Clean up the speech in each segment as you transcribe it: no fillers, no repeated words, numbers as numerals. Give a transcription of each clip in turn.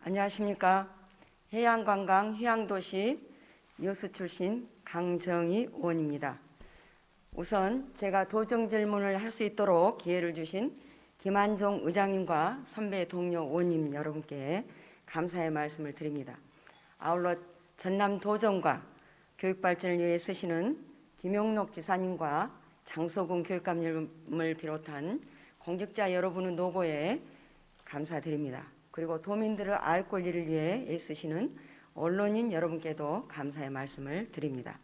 안녕하십니까. 해양관광 휴양도시 여수 출신 강정희 의원입니다. 우선 제가 도정 질문을 할 수 있도록 기회를 주신 김한종 의장님과 선배 동료 의원님 여러분께 감사의 말씀을 드립니다. 아울러 전남 도정과 교육발전을 위해 쓰시는 김용록 지사님과 장소군 교육감님을 비롯한 공직자 여러분의 노고에 감사드립니다. 그리고 도민들의 알 권리를 위해 애쓰시는 언론인 여러분께도 감사의 말씀을 드립니다.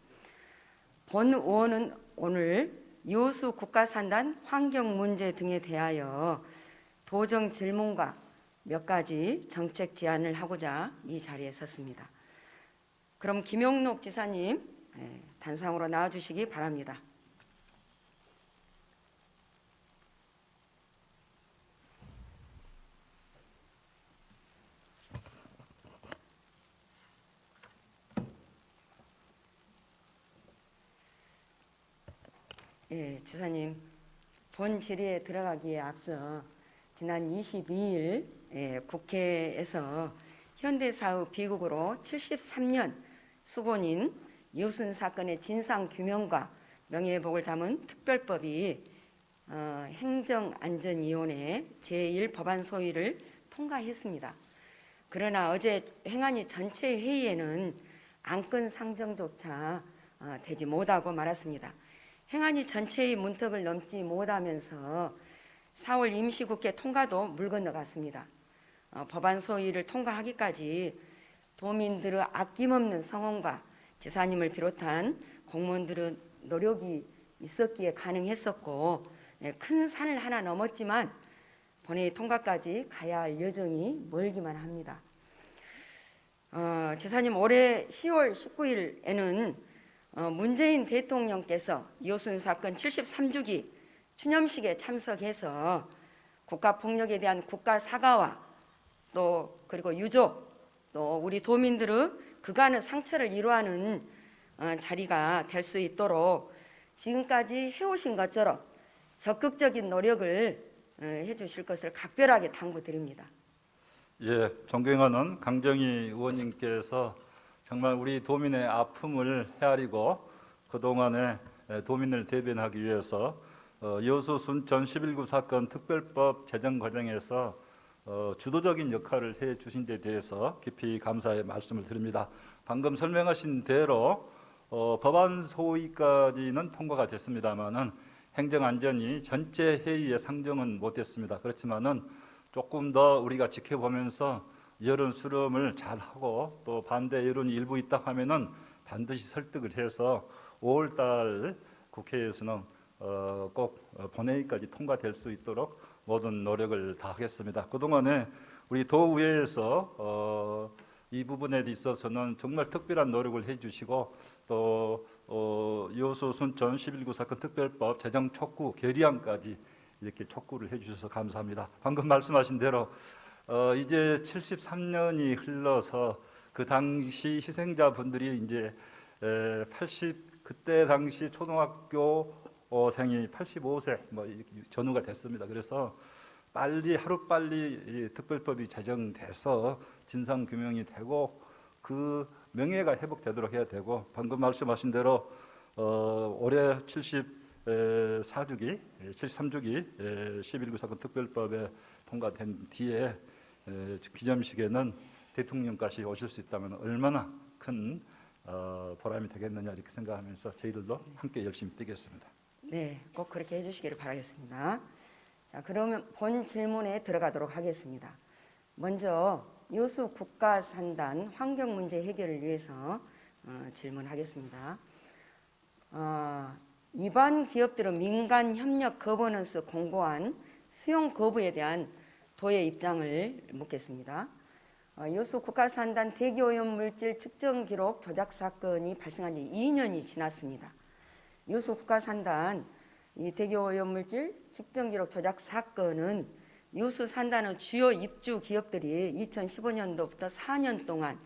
본 의원은 오늘 여수 국가산단 환경 문제 등에 대하여 도정 질문과 몇 가지 정책 제안을 하고자 이 자리에 섰습니다. 그럼 김용록 지사님 단상으로 나와주시기 바랍니다. 지사님, 본 질의에 들어가기에 앞서 지난 22일 국회에서 현대사의 비극으로 73년 수곤인 여순 사건의 진상규명과 명예회복을 담은 특별법이 행정안전위원회 제1법안 소위를 통과했습니다. 그러나 어제 행안위 전체 회의에는 안건 상정조차 되지 못하고 말았습니다. 행안위 전체의 문턱을 넘지 못하면서 4월 임시국회 통과도 물 건너갔습니다. 법안 소위를 통과하기까지 도민들의 아낌없는 성원과 지사님을 비롯한 공무원들의 노력이 있었기에 가능했었고 큰 산을 하나 넘었지만 본회의 통과까지 가야 할 여정이 멀기만 합니다. 지사님, 올해 10월 19일에는 문재인 대통령께서 여순 사건 73주기 추념식에 참석해서 국가폭력에 대한 국가 사과와 또 그리고 유족 또 우리 도민들의 그간의 상처를 위로하는 자리가 될 수 있도록 지금까지 해오신 것처럼 적극적인 노력을 해주실 것을 각별하게 당부드립니다. 존경하는 강정희 의원님께서 정말 우리 도민의 아픔을 헤아리고 그동안에 도민을 대변하기 위해서 여수 순천 11구 사건 특별법 제정 과정에서 주도적인 역할을 해주신 데 대해서 깊이 감사의 말씀을 드립니다. 방금 설명하신 대로 법안 소위까지는 통과가 됐습니다마는 행정안전위 전체 회의에 상정은 못됐습니다. 그렇지만은 조금 더 우리가 지켜보면서 여론 수렴을 잘하고 또 반대 여론이 일부 있다 하면은 반드시 설득을 해서 5월달 국회에서는 꼭 본회의까지 통과될 수 있도록 모든 노력을 다하겠습니다. 그동안에 우리 도의회에서 이 부분에 있어서는 정말 특별한 노력을 해주시고 또 여수 순천 11구 사건 특별법 제정 촉구 결의안까지 이렇게 촉구를 해주셔서 감사합니다. 방금 말씀하신 대로 이제 73년이 흘러서 그 당시 희생자분들이 이제 그때 당시 초등학교생이 85세 전후가 됐습니다. 그래서 하루빨리 특별법이 제정돼서 진상 규명이 되고 그 명예가 회복되도록 해야 되고 방금 말씀하신 대로 올해 73주기 11구 사건 특별법에 통과된 뒤에 기념식에는 대통령까지 오실 수 있다면 얼마나 큰 보람이 되겠느냐 이렇게 생각하면서 저희들도 함께 열심히 뛰겠습니다. 네, 꼭 그렇게 해주시기를 바라겠습니다. 자, 그러면 본 질문에 들어가도록 하겠습니다. 먼저 여수 국가산단 환경 문제 해결을 위해서 질문하겠습니다. 일반 기업들은 민간 협력 거버넌스 공고한 수용 거부에 대한 도의 입장을 묻겠습니다. 여수 국가산단 대기오염물질 측정 기록 조작 사건이 발생한 지 2년이 지났습니다. 여수 국가산단 이 대기오염물질 측정 기록 조작 사건은 여수 산단의 주요 입주 기업들이 2015년도부터 4년 동안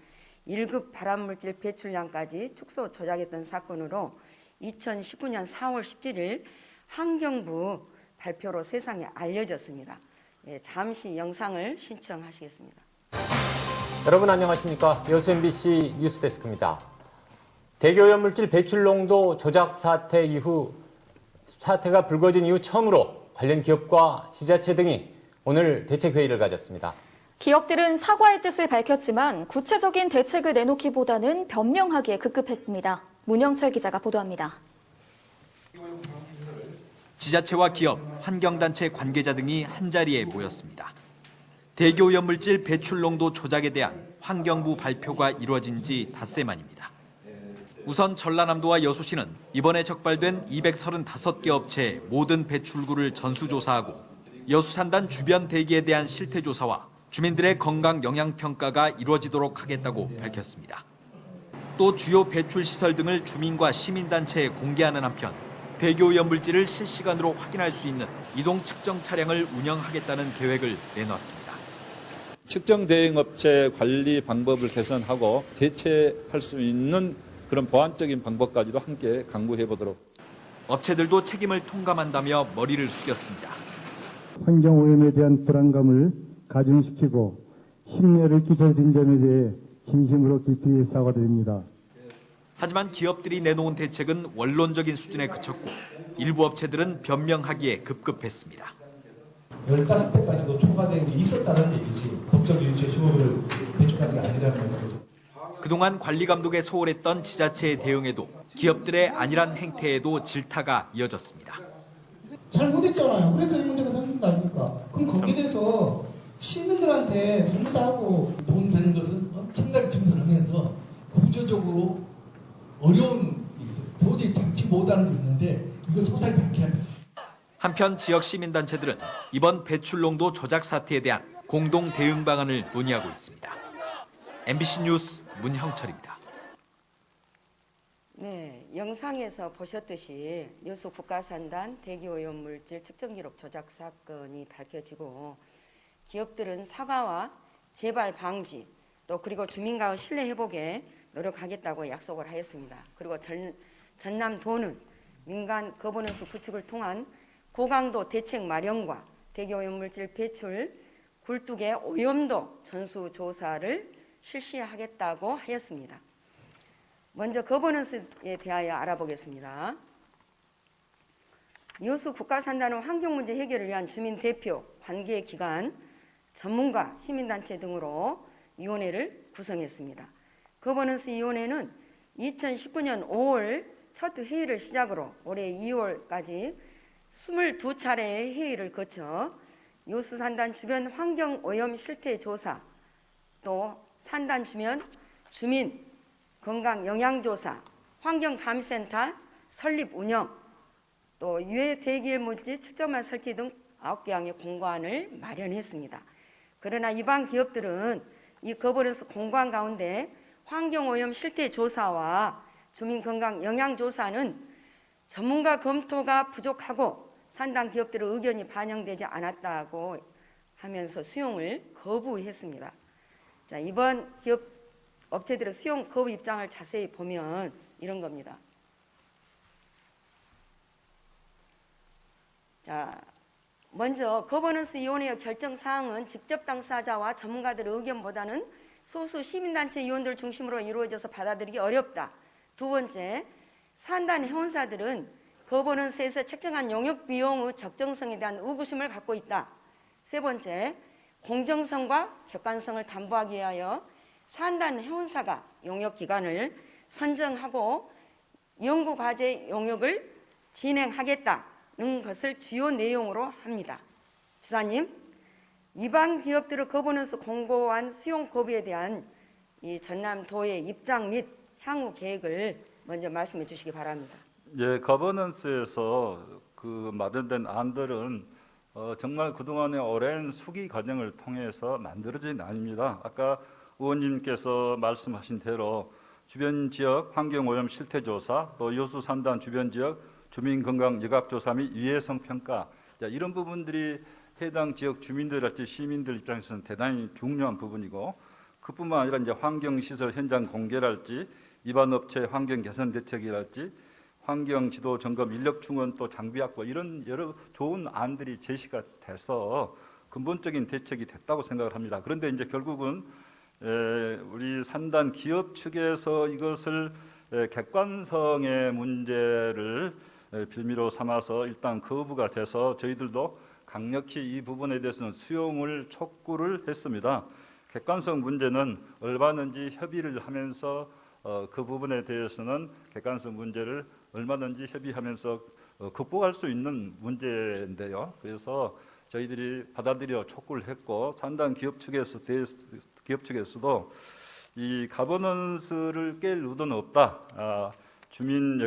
1급 발암물질 배출량까지 축소 조작했던 사건으로 2019년 4월 17일 환경부 발표로 세상에 알려졌습니다. 잠시 영상을 신청하시겠습니다. 여러분 안녕하십니까? 여수 MBC 뉴스데스크입니다. 대기오염물질 배출 농도 조작 사태가 불거진 이후 처음으로 관련 기업과 지자체 등이 오늘 대책회의를 가졌습니다. 기업들은 사과의 뜻을 밝혔지만 구체적인 대책을 내놓기보다는 변명하기에 급급했습니다. 문영철 기자가 보도합니다. 지자체와 기업, 환경단체 관계자 등이 한자리에 모였습니다. 대기오염물질 배출 농도 조작에 대한 환경부 발표가 이루어진 지 닷새 만입니다. 우선 전라남도와 여수시는 이번에 적발된 235개 업체의 모든 배출구를 전수조사하고 여수산단 주변 대기에 대한 실태조사와 주민들의 건강 영향평가가 이루어지도록 하겠다고 밝혔습니다. 또 주요 배출시설 등을 주민과 시민단체에 공개하는 한편 대기오염물질을 실시간으로 확인할 수 있는 이동 측정 차량을 운영하겠다는 계획을 내놨습니다. 측정 대행 업체 관리 방법을 개선하고 대체할 수 있는 그런 보완적인 방법까지도 함께 강구해 보도록. 업체들도 책임을 통감한다며 머리를 숙였습니다. 환경오염에 대한 불안감을 가중시키고 심려를 끼쳐드린 점에 대해 진심으로 깊이 사과드립니다. 하지만 기업들이 내놓은 대책은 원론적인 수준에 그쳤고 일부 업체들은 변명하기에 급급했습니다. 15배까지도 초과된 게 있었다는 얘기지 법적 일체 신호를 배출한 게 아니라는 말씀이죠. 그동안 관리 감독에 소홀했던 지자체의 대응에도 기업들의 안일한 행태에도 질타가 이어졌습니다. 잘못했잖아요. 그래서 이 문제가 생긴 거 아닙니까? 그럼 거기에 대해서 시민들한테 잘못하고 돈 되는 것은 엄청나게 증설하면서 구조적으로 어려운 게 있어요. 도저히 장치 못하는 게 있는데 이거 소상히 밝혀야 돼요. 한편 지역 시민단체들은 이번 배출농도 조작 사태에 대한 공동 대응 방안을 논의하고 있습니다. MBC 뉴스 문형철입니다. 네, 영상에서 보셨듯이 여수 국가산단 대기오염물질 측정기록 조작 사건이 밝혀지고 기업들은 사과와 재발 방지 또 그리고 주민과의 신뢰 회복에 노력하겠다고 약속을 하였습니다. 그리고 전남도는 민간 거버넌스 구축을 통한 고강도 대책 마련과 대기오염물질 배출 굴뚝의 오염도 전수조사를 실시하겠다고 하였습니다. 먼저 거버넌스에 대하여 알아보겠습니다. 여수 국가산단은 환경문제 해결을 위한 주민 대표, 관계기관, 전문가, 시민단체 등으로 위원회를 구성했습니다. 거버넌스 위원회는 2019년 5월 첫 회의를 시작으로 올해 2월까지 22차례의 회의를 거쳐 여수 산단 주변 환경오염 실태 조사, 또 산단 주변 주민 건강 영양조사, 환경감센터 설립 운영, 또 유해 대기물질 측정만 설치 등 9개항의 공고안을 마련했습니다. 그러나 이방 기업들은 이 거버넌스 공고안 가운데 환경오염 실태 조사와 주민 건강 영양조사는 전문가 검토가 부족하고 산단 기업들의 의견이 반영되지 않았다고 하면서 수용을 거부했습니다. 자, 이번 기업 업체들의 수용 거부 입장을 자세히 보면 이런 겁니다. 자, 먼저 거버넌스 위원회의 결정 사항은 직접 당사자와 전문가들의 의견보다는 소수 시민단체 위원들 중심으로 이루어져서 받아들이기 어렵다. 두 번째, 산단 회원사들은 거버넌스에서 책정한 용역 비용의 적정성에 대한 의구심을 갖고 있다. 세 번째, 공정성과 객관성을 담보하기 위하여 산단 회원사가 용역 기관을 선정하고 연구과제 용역을 진행하겠다는 것을 주요 내용으로 합니다. 지사님, 이방 기업들의 거버넌스 공고한 수용 거부에 대한 이 전남도의 입장 및 향후 계획을 먼저 말씀해 주시기 바랍니다. 예, 거버넌스에서 그 마련된 안들은 정말 그동안의 오랜 수기 과정을 통해서 만들어진 아닙니다. 아까 의원님께서 말씀하신 대로 주변 지역 환경오염 실태조사, 또 여수 산단 주변 지역 주민건강 여각조사 및 위해성 평가, 이런 부분들이 해당 지역 주민들할지 시민들 입장에서는 대단히 중요한 부분이고, 그뿐만 아니라 이제 환경시설 현장 공개랄지 위반 업체 환경 개선 대책이랄지 환경 지도 점검 인력 충원 또 장비 확보 이런 여러 좋은 안들이 제시가 돼서 근본적인 대책이 됐다고 생각을 합니다. 그런데 이제 결국은 우리 산단 기업 측에서 이것을 객관성의 문제를 빌미로 삼아서 일단 거부가 돼서 저희들도 강력히 이 부분에 대해서는 수용을 촉구를 했습니다. 객관성 문제는 얼마든지 협의를 하면서 그 부분에 대해서는 객관성 문제를 얼마든지 협의하면서 극복할 수 있는 문제인데요. 그래서 저희들이 받아들여 촉구를 했고 산단 기업 측에서도 이 가버넌스를 깰 의도는 없다. 주민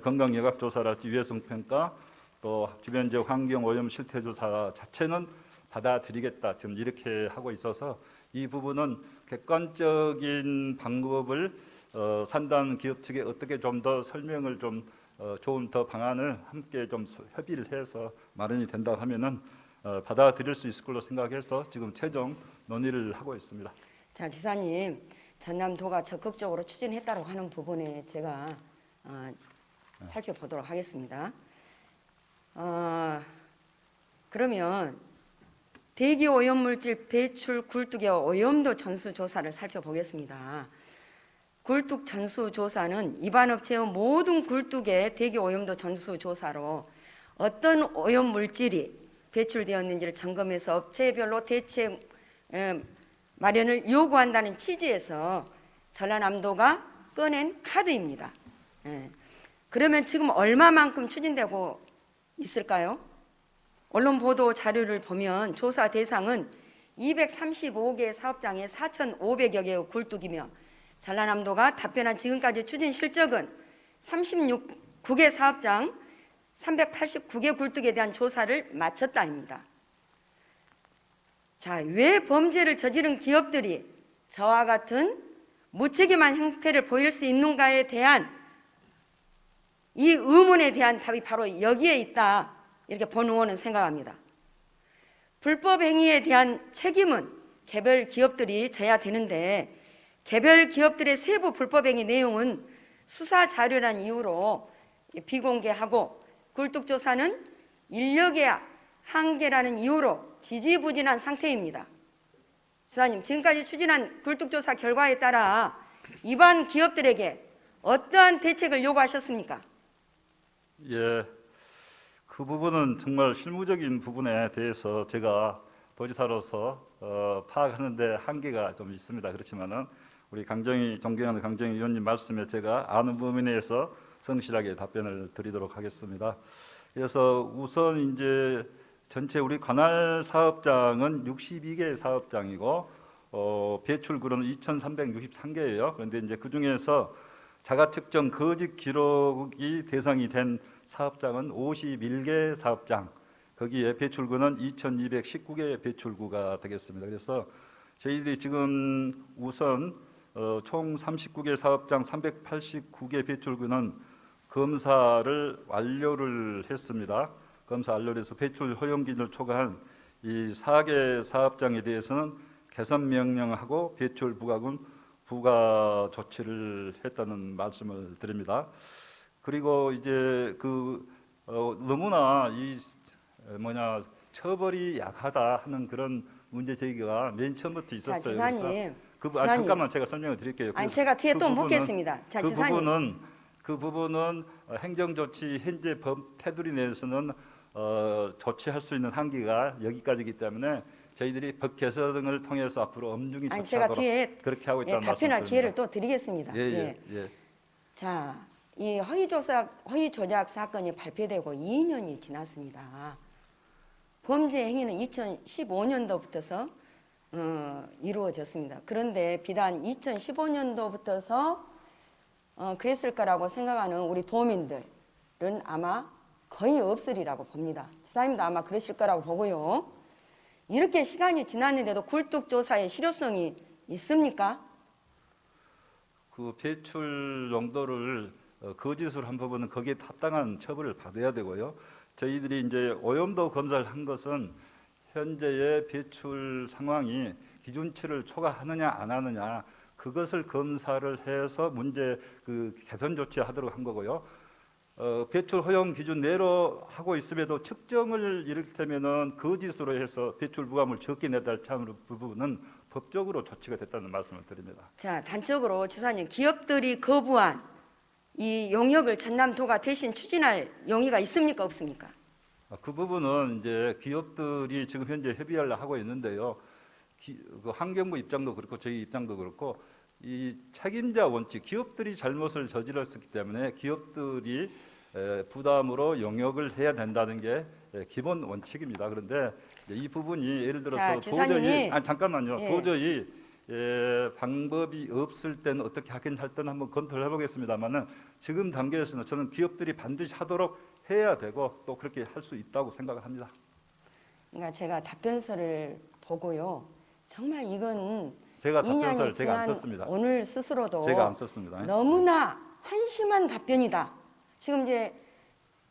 건강 여각 조사랄지 위해성 평가 또 주변 지역 환경 오염 실태 조사 자체는 받아들이겠다. 지금 이렇게 하고 있어서 이 부분은 객관적인 방법을 산단 기업 측에 어떻게 좀 더 설명을 좀 좋은 더 방안을 함께 좀 협의를 해서 마련이 된다 하면은 받아들일 수 있을 걸로 생각해서 지금 최종 논의를 하고 있습니다. 자, 지사님, 전남도가 적극적으로 추진했다고 하는 부분에 제가 살펴보도록 하겠습니다. 그러면 대기 오염물질 배출 굴뚝의 오염도 전수조사를 살펴보겠습니다. 굴뚝 전수조사는 입안 업체의 모든 굴뚝의 대기 오염도 전수조사로 어떤 오염물질이 배출되었는지를 점검해서 업체별로 대책 마련을 요구한다는 취지에서 전라남도가 꺼낸 카드입니다. 그러면 지금 얼마만큼 추진되고 있을까요? 언론 보도 자료를 보면 조사 대상은 235개 사업장의 4,500여 개의 굴뚝이며 전라남도가 답변한 지금까지 추진 실적은 36개 사업장 389개 굴뚝에 대한 조사를 마쳤다입니다. 자, 왜 범죄를 저지른 기업들이 저와 같은 무책임한 행태를 보일 수 있는가에 대한 이 의문에 대한 답이 바로 여기에 있다. 이렇게 본 의원은 생각합니다. 불법 행위에 대한 책임은 개별 기업들이 져야 되는데 개별 기업들의 세부 불법 행위 내용은 수사 자료란 이유로 비공개하고 굴뚝 조사는 인력의 한계라는 이유로 지지부진한 상태입니다. 지사님, 지금까지 추진한 굴뚝 조사 결과에 따라 이반 기업들에게 어떠한 대책을 요구하셨습니까? 예, 그 부분은 정말 실무적인 부분에 대해서 제가 도지사로서 파악하는데 한계가 좀 있습니다. 그렇지만은 우리 존경하는 강정희 의원님 말씀에 제가 아는 범위 내에서 성실하게 답변을 드리도록 하겠습니다. 그래서 우선 이제 전체 우리 관할 사업장은 62개 사업장이고 배출구는 2,363개예요. 그런데 이제 그 중에서 자가측정 거짓 기록이 대상이 된 사업장은 51개 사업장, 거기에 배출구는 2,219개 배출구가 되겠습니다. 그래서 저희들이 지금 우선 총 39개 사업장 389개 배출구는 검사를 완료를 했습니다. 검사 완료를 해서 배출 허용 기준을 초과한 이 4개 사업장에 대해서는 개선 명령하고 배출 부과금 부과 조치를 했다는 말씀을 드립니다. 그리고 이제 너무나 처벌이 약하다 하는 그런 문제 제기가 맨 처음부터 있었어요. 자, 지사님, 잠깐만 제가 설명을 드릴게요. 아니, 제가 뒤에 또 묻겠습니다. 자, 지사님. 그 부분은 행정조치 현재 법 테두리 내에서는 조치할 수 있는 한계가 여기까지이기 때문에 저희들이 법 개선을 통해서 앞으로 엄중히 아니, 제가 뒤에 그렇게 하고 있다는 답변할 말씀드립니다. 기회를 또 드리겠습니다. 예. 자, 이 허위 조작 사건이 발표되고 2년이 지났습니다. 범죄 행위는 2015년도부터서 이루어졌습니다. 그런데 비단 2015년도부터서 그랬을 거라고 생각하는 우리 도민들은 아마 거의 없으리라고 봅니다. 지사님도 아마 그러실 거라고 보고요. 이렇게 시간이 지났는데도 굴뚝 조사의 실효성이 있습니까? 그 배출 농도를 거짓으로 한 부분은 거기에 합당한 처벌을 받아야 되고요. 저희들이 이제 오염도 검사를 한 것은 현재의 배출 상황이 기준치를 초과하느냐 안 하느냐 그것을 검사를 해서 문제 개선 조치하도록 한 거고요. 배출 허용 기준 내로 하고 있음에도 측정을 이를테면은 거짓으로 해서 배출 부감을 적게 내달 참으로 부분은 법적으로 조치가 됐다는 말씀을 드립니다. 자, 단적으로 지사님, 기업들이 거부한 이 용역을 전남도가 대신 추진할 용의가 있습니까, 없습니까? 그 부분은 이제 기업들이 지금 현재 협의를 하고 있는데요. 그 환경부 입장도 그렇고 저희 입장도 그렇고 이 책임자 원칙, 기업들이 잘못을 저질렀기 때문에 기업들이 부담으로 용역을 해야 된다는 게 기본 원칙입니다. 그런데 이 부분이 예를 들어서 자, 지사님이 잠깐만요. 예. 도저히 방법이 없을 때는 어떻게 하긴 할 때는 한번 검토를 해보겠습니다만은 지금 단계에서는 저는 기업들이 반드시 하도록 해야 되고 또 그렇게 할 수 있다고 생각을 합니다. 그러니까 제가 답변서를 보고요. 정말 이건 제가 2년이 답변서를 제가 안 지난 썼습니다. 오늘 스스로도 제가 안 썼습니다. 너무나 한심한 답변이다. 지금 이제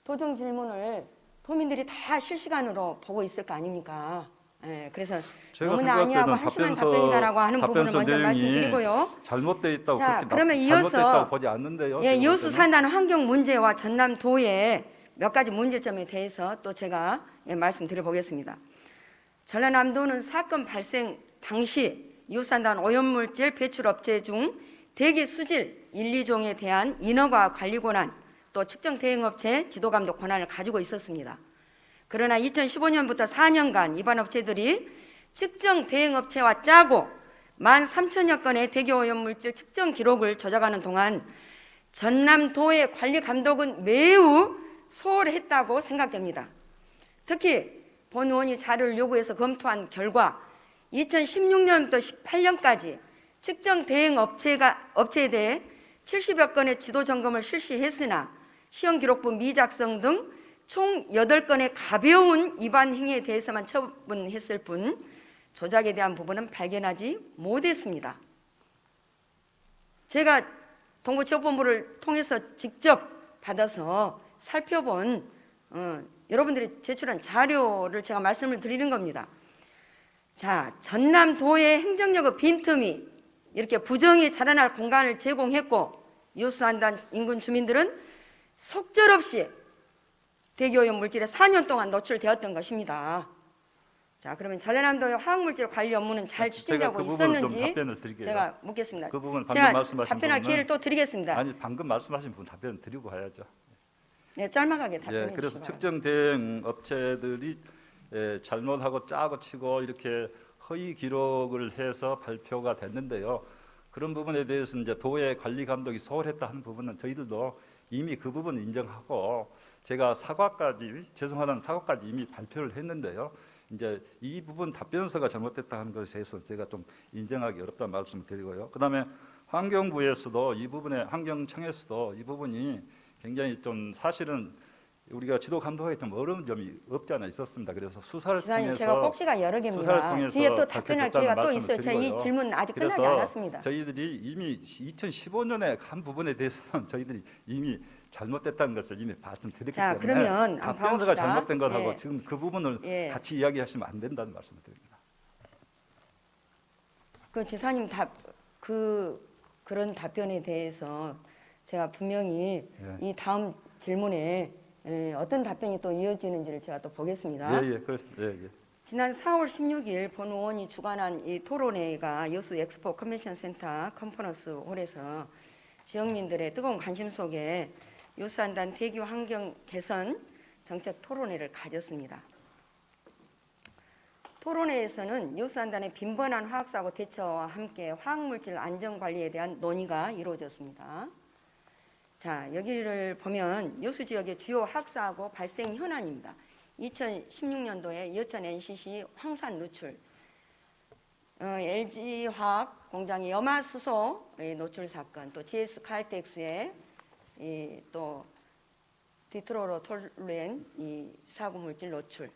도정 질문을 도민들이 다 실시간으로 보고 있을 거 아닙니까? 예, 그래서 제가 너무나 생각할 아니하고 때는 한심한 답변이다라고 하는 부분을 답변서 먼저 내용이 말씀드리고요. 잘못돼 있다고 자, 그렇게 그러면 이어서 잘못됐다고 보지 않는데요. 예, 제가 여수 볼 때는. 산단 환경 문제와 전남도의 몇 가지 문제점에 대해서 또 제가 말씀드려 보겠습니다. 전라남도는 사건 발생 당시 이웃산단 오염물질 배출업체 중 대기 수질 1, 2종에 대한 인허가 관리 권한 또 측정 대행업체 지도감독 권한을 가지고 있었습니다. 그러나 2015년부터 4년간 이반 업체들이 측정 대행업체와 짜고 13,000여 건의 대기오염물질 측정 기록을 조작하는 동안 전남도의 관리 감독은 매우 소홀했다고 생각됩니다. 특히 본 의원이 자료를 요구해서 검토한 결과 2016년부터 18년까지 측정 대행 업체에 대해 70여 건의 지도 점검을 실시했으나 시험 기록부 미작성 등 총 8건의 가벼운 위반 행위에 대해서만 처분했을 뿐 조작에 대한 부분은 발견하지 못했습니다. 제가 동부지역본부를 통해서 직접 받아서 살펴본 여러분들이 제출한 자료를 제가 말씀을 드리는 겁니다. 자, 전남도의 행정력의 빈틈이 이렇게 부정이 자라날 공간을 제공했고 이웃산단 인근 주민들은 속절없이 대기오염 물질에 4년 동안 노출되었던 것입니다. 자, 그러면 전라남도의 화학물질 관리 업무는 잘 추진되고 제가 그 부분을 좀 있었는지 답변을 드릴게요. 제가 묻겠습니다. 그 부분 방금 제가 말씀하신 답변할 부분은- 기회를 또 드리겠습니다. 아니 방금 말씀하신 부분 답변 드리고 가야죠. 네, 짤막하게 답변해 예, 그래서 주시기 바랍니다. 측정 대행 업체들이 잘못하고 짜고 치고 이렇게 허위 기록을 해서 발표가 됐는데요. 그런 부분에 대해서 이제 도의 관리 감독이 소홀했다 하는 부분은 저희들도 이미 그 부분을 인정하고 제가 죄송하다는 사과까지 이미 발표를 했는데요. 이제 이 부분 답변서가 잘못됐다 하는 것에 대해서 제가 좀 인정하기 어렵다는 말씀을 드리고요. 그다음에 환경부에서도 이 부분에 환경청에서도 이 부분이 굉장히 좀 사실은 우리가 지도 감독하기 좀 어려운 점이 없지 않아 있었습니다. 그래서 수사를 지사님, 통해서 제가 꼭지가 여러 수사를 개입니다. 통해서 뒤에 또 답변할 기회가 또 밝혀졌다는 있어요. 말씀을 제 이 드리고요. 질문 아직 끝나지 그래서 않았습니다. 저희들이 이미 2015년에 한 부분에 대해서는 저희들이 이미 잘못됐다는 것을 이미 말씀드렸기 자, 때문에 그러면 한번 답변서가 봐봅시다. 잘못된 것하고 예. 지금 그 부분을 예. 같이 이야기하시면 안 된다는 말씀을 드립니다. 그 지사님 그런 답변에 대해서 제가 분명히 예. 이 다음 질문에 어떤 답변이 또 이어지는지를 제가 또 보겠습니다. 예, 그렇습니다. 예. 지난 4월 16일 본 의원이 주관한 이 토론회가 여수 엑스포 컨벤션 센터 컨퍼런스 홀에서 지역민들의 뜨거운 관심 속에 여수한단 대기 환경 개선 정책 토론회를 가졌습니다. 토론회에서는 여수한단의 빈번한 화학사고 대처와 함께 화학물질 안전관리에 대한 논의가 이루어졌습니다. 자, 여기를 보면 여수 지역의 주요 화학사고 발생 현안입니다. 2016년도에 여천 NCC 황산 누출, LG화학 공장의 염화수소의 노출 사건, 또 GS 칼텍스의 또 디트로로톨루엔 이 사고 물질 노출,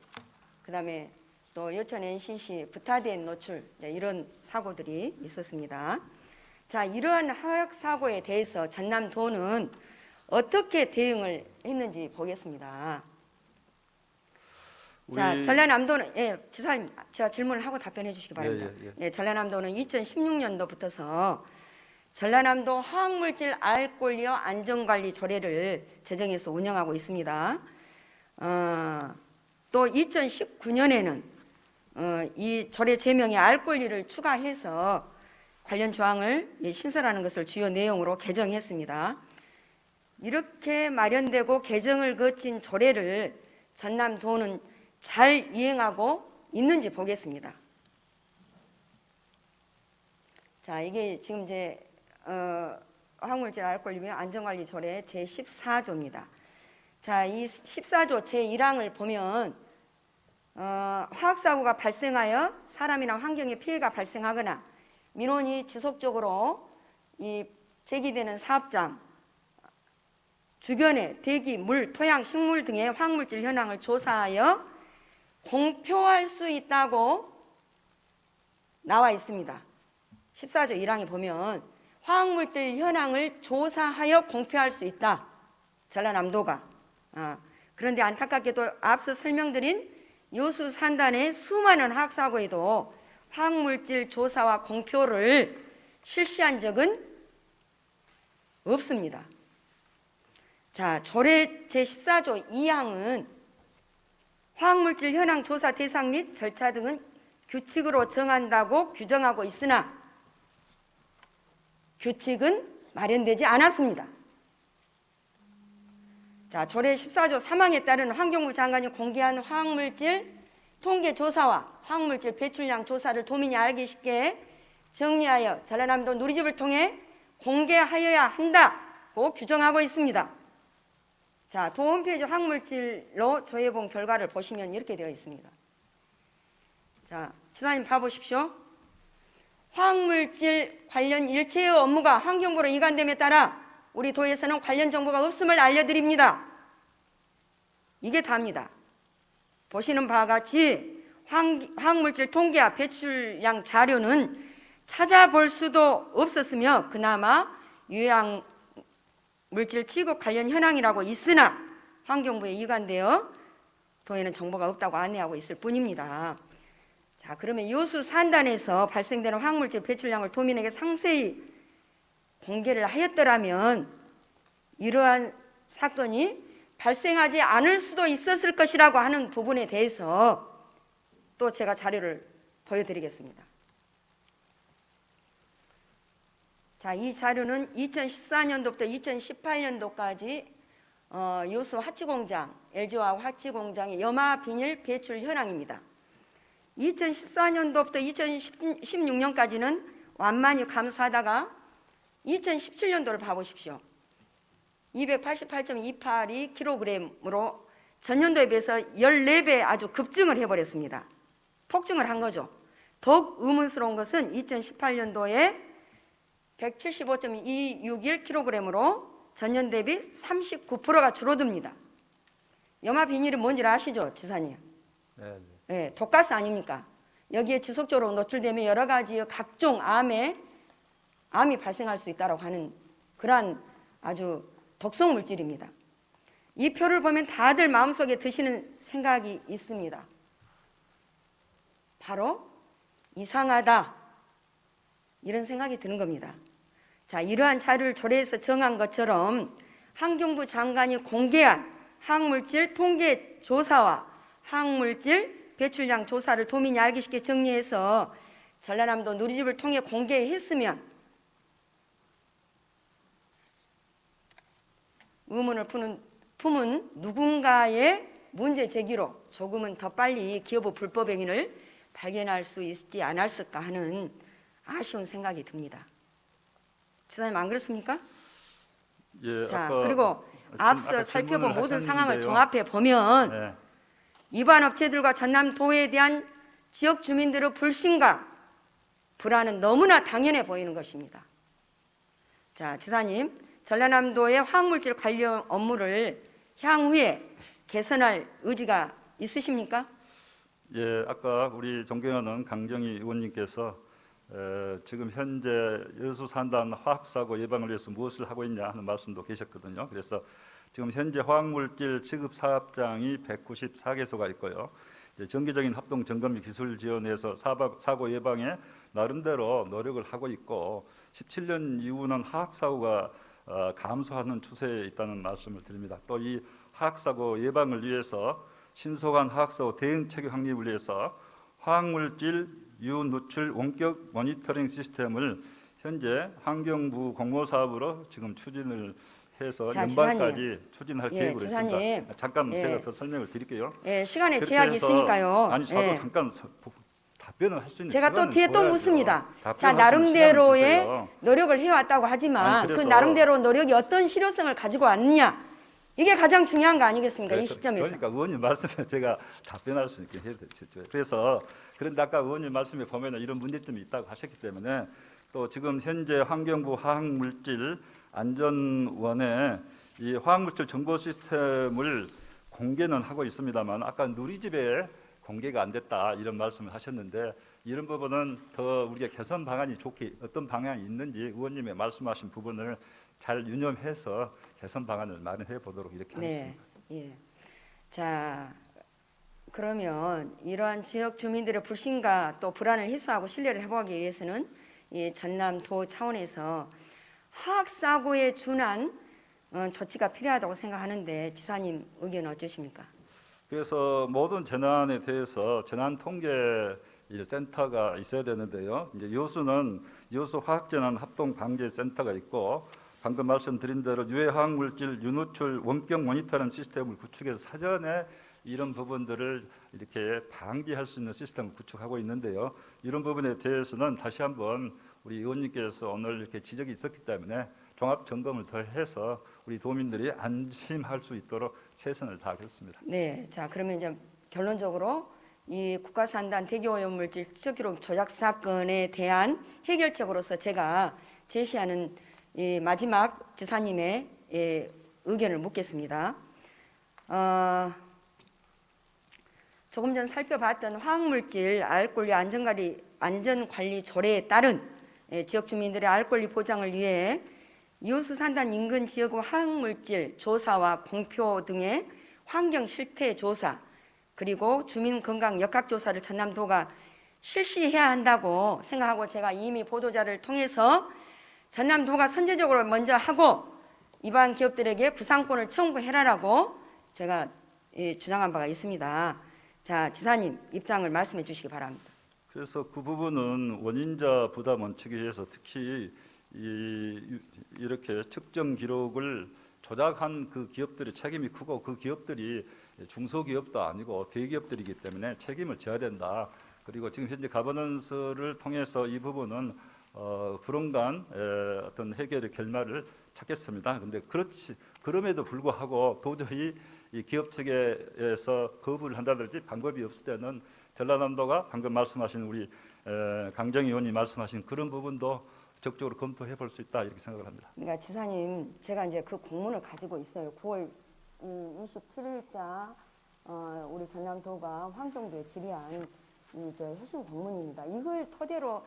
그다음에 또 여천 NCC 부타디엔 노출, 이런 사고들이 있었습니다. 자, 이러한 화학 사고에 대해서 전남도는 어떻게 대응을 했는지 보겠습니다. 자, 전라남도는 지사님, 제가 질문을 하고 답변해 주시기 바랍니다. 예. 네, 전라남도는 2016년도부터서 전라남도 화학물질 알권리와 안전관리 조례를 제정해서 운영하고 있습니다. 또 2019년에는 이 조례 제명에 알권리를 추가해서 관련 조항을 신설하는 것을 주요 내용으로 개정했습니다. 이렇게 마련되고 개정을 거친 조례를 전남도는 잘 이행하고 있는지 보겠습니다. 자, 이게 지금 이제 화학물질 알코올 및 안전관리 조례 제14조입니다. 자, 이 14조 제1항을 보면 화학사고가 발생하여 사람이나 환경에 피해가 발생하거나 민원이 지속적으로 제기되는 사업장 주변의 대기, 물, 토양, 식물 등의 화학물질 현황을 조사하여 공표할 수 있다고 나와 있습니다. 14조 1항에 보면 화학물질 현황을 조사하여 공표할 수 있다. 전라남도가. 그런데 안타깝게도 앞서 설명드린 여수 산단의 수많은 화학사고에도 화학물질 조사와 공표를 실시한 적은 없습니다. 자, 조례 제14조 2항은 화학물질 현황 조사 대상 및 절차 등은 규칙으로 정한다고 규정하고 있으나 규칙은 마련되지 않았습니다. 자, 조례 14조 3항에 따른 환경부 장관이 공개한 화학물질 통계 조사와 화학물질 배출량 조사를 도민이 알기 쉽게 정리하여 전라남도 누리집을 통해 공개하여야 한다고 규정하고 있습니다. 자, 도 홈페이지 화학물질로 조회본 결과를 보시면 이렇게 되어 있습니다. 자, 지사님 봐보십시오. 화학물질 관련 일체의 업무가 환경부로 이관됨에 따라 우리 도에서는 관련 정보가 없음을 알려드립니다. 이게 답니다. 보시는 바와 같이 화학물질 통계와 배출량 자료는 찾아볼 수도 없었으며 그나마 유해물질 취급 관련 현황이라고 있으나 환경부에 이관되어 도에는 정보가 없다고 안내하고 있을 뿐입니다. 자, 그러면 여수 산단에서 발생되는 화학물질 배출량을 도민에게 상세히 공개를 하였더라면 이러한 사건이 발생하지 않을 수도 있었을 것이라고 하는 부분에 대해서 또 제가 자료를 보여드리겠습니다. 자, 이 자료는 2014년도부터 2018년도까지 여수 화치공장, LG화학 화치공장의 염화 비닐 배출 현황입니다. 2014년도부터 2016년까지는 완만히 감소하다가 2017년도를 봐보십시오. 288.282kg으로 전년도에 비해서 14배 아주 급증을 해버렸습니다. 폭증을 한 거죠. 더욱 의문스러운 것은 2018년도에 175.261kg으로 전년 대비 39%가 줄어듭니다. 염화 비닐은 뭔지 아시죠, 지사님? 네. 네, 독가스 아닙니까? 여기에 지속적으로 노출되면 여러 가지 각종 암이 발생할 수 있다고 하는 그러한 아주 독성 물질입니다. 이 표를 보면 다들 마음속에 드시는 생각이 있습니다. 바로 이상하다 이런 생각이 드는 겁니다. 자, 이러한 자료를 조례에서 정한 것처럼 환경부 장관이 공개한 화학물질 통계 조사와 화학물질 배출량 조사를 도민이 알기 쉽게 정리해서 전라남도 누리집을 통해 공개했으면 의문을 품은 누군가의 문제 제기로 조금은 더 빨리 기업의 불법 행위를 발견할 수 있지 않았을까 하는 아쉬운 생각이 듭니다. 지사님 안 그렇습니까? 예, 자, 아까 그리고 앞서 살펴본 질문을 모든 상황을 하셨는데요. 종합해 보면 네. 위반 업체들과 전남도에 대한 지역 주민들의 불신과 불안은 너무나 당연해 보이는 것입니다. 자, 지사님, 전라남도의 화학물질 관련 업무를 향후에 개선할 의지가 있으십니까? 예, 아까 우리 존경하는 강정희 의원님께서 지금 현재 여수 산단 화학사고 예방을 위해서 무엇을 하고 있냐 하는 말씀도 계셨거든요. 그래서 지금 현재 화학물질 취급 사업장이 194개소가 있고요. 정기적인 합동 점검 기술 지원에서 사고 예방에 나름대로 노력을 하고 있고 17년 이후는 화학사고가 감소하는 추세에 있다는 말씀을 드립니다. 또 이 화학사고 예방을 위해서 신속한 화학사고 대응체계 확립을 위해서 화학물질 유누출 원격 모니터링 시스템을 현재 환경부 공모사업으로 지금 추진을 해서 자, 연말까지 지사님. 추진할 예, 계획으로 지사님. 있습니다. 잠깐 예. 제가 더 설명을 드릴게요. 예, 시간에 그렇게 제약이 해서 있으니까요. 아니 저도 예. 잠깐 답변을 할 수 있는 제가 또 시간을 뒤에 또 줘야죠. 묻습니다. 답변할 자, 수 있는 나름대로의 시간을 주세요. 노력을 해왔다고 하지만 아니, 그 그래서- 나름대로 노력이 어떤 실효성을 가지고 왔느냐, 이게 가장 중요한 거 아니겠습니까? 이 시점에서. 그러니까 의원님 말씀에 제가 답변할 수 있게 해야 되죠. 그래서 그런데 아까 의원님 말씀에 보면 이런 문제점이 있다고 하셨기 때문에 또 지금 현재 환경부 화학물질 안전원에 이 화학물질 정보 시스템을 공개는 하고 있습니다만 아까 누리집에 공개가 안 됐다 이런 말씀을 하셨는데 이런 부분은 더 우리가 개선 방안이 좋게 어떤 방향이 있는지 의원님의 말씀하신 부분을 잘 유념해서 개선 방안을 마련해 보도록 이렇게 하겠습니다. 네. 예. 자, 그러면 이러한 지역 주민들의 불신과 또 불안을 해소하고 신뢰를 회복하기 위해서는 이 전남도 차원에서 화학 사고에 준한 조치가 필요하다고 생각하는데 지사님 의견 어떠십니까? 그래서 모든 재난에 대해서 재난 통계 센터가 있어야 되는데요. 이제 여수는 여수 화학재난 합동 방재 센터가 있고 방금 말씀드린 대로 유해 화학물질 유누출 원격 모니터링 시스템을 구축해서 사전에 이런 부분들을 이렇게 방지할 수 있는 시스템을 구축하고 있는데요. 이런 부분에 대해서는 다시 한번 우리 의원님께서 오늘 이렇게 지적이 있었기 때문에 종합 점검을 더 해서 우리 도민들이 안심할 수 있도록 최선을 다하겠습니다. 네. 자, 그러면 이제 결론적으로 이 국가산단 대기오염물질 추적기록 조작 사건에 대한 해결책으로서 제가 제시하는 이 마지막 지사님의 의견을 묻겠습니다. 조금 전 살펴봤던 화학물질 알 권리 안전관리 조례에 따른 지역 주민들의 알 권리 보장을 위해 여수 산단 인근 지역의 화학물질 조사와 공표 등의 환경 실태 조사 그리고 주민 건강 역학 조사를 전남도가 실시해야 한다고 생각하고 제가 이미 보도자를 통해서 전남도가 선제적으로 먼저 하고 이반 기업들에게 구상권을 청구해라라고 제가 주장한 바가 있습니다. 자, 지사님 입장을 말씀해 주시기 바랍니다. 그래서 그 부분은 원인자 부담 원칙에 의해서 특히 이렇게 측정 기록을 조작한 그 기업들의 책임이 크고 그 기업들이 중소기업도 아니고 대기업들이기 때문에 책임을 져야 된다. 그리고 지금 현재 가버넌스를 통해서 이 부분은 불온간 어떤 해결의 결말을 찾겠습니다. 그런데 그럼에도 불구하고 도저히 이 기업 측에서 거부를 한다든지 방법이 없을 때는 전라남도가 방금 말씀하신 우리 강정희 의원이 말씀하신 그런 부분도 적극적으로 검토해 볼 수 있다 이렇게 생각을 합니다. 그러니까 지사님 제가 이제 그 공문을 가지고 있어요. 9월 27일자 우리 전남도가 환경부에 질의한 이제 회신 공문입니다. 이걸 토대로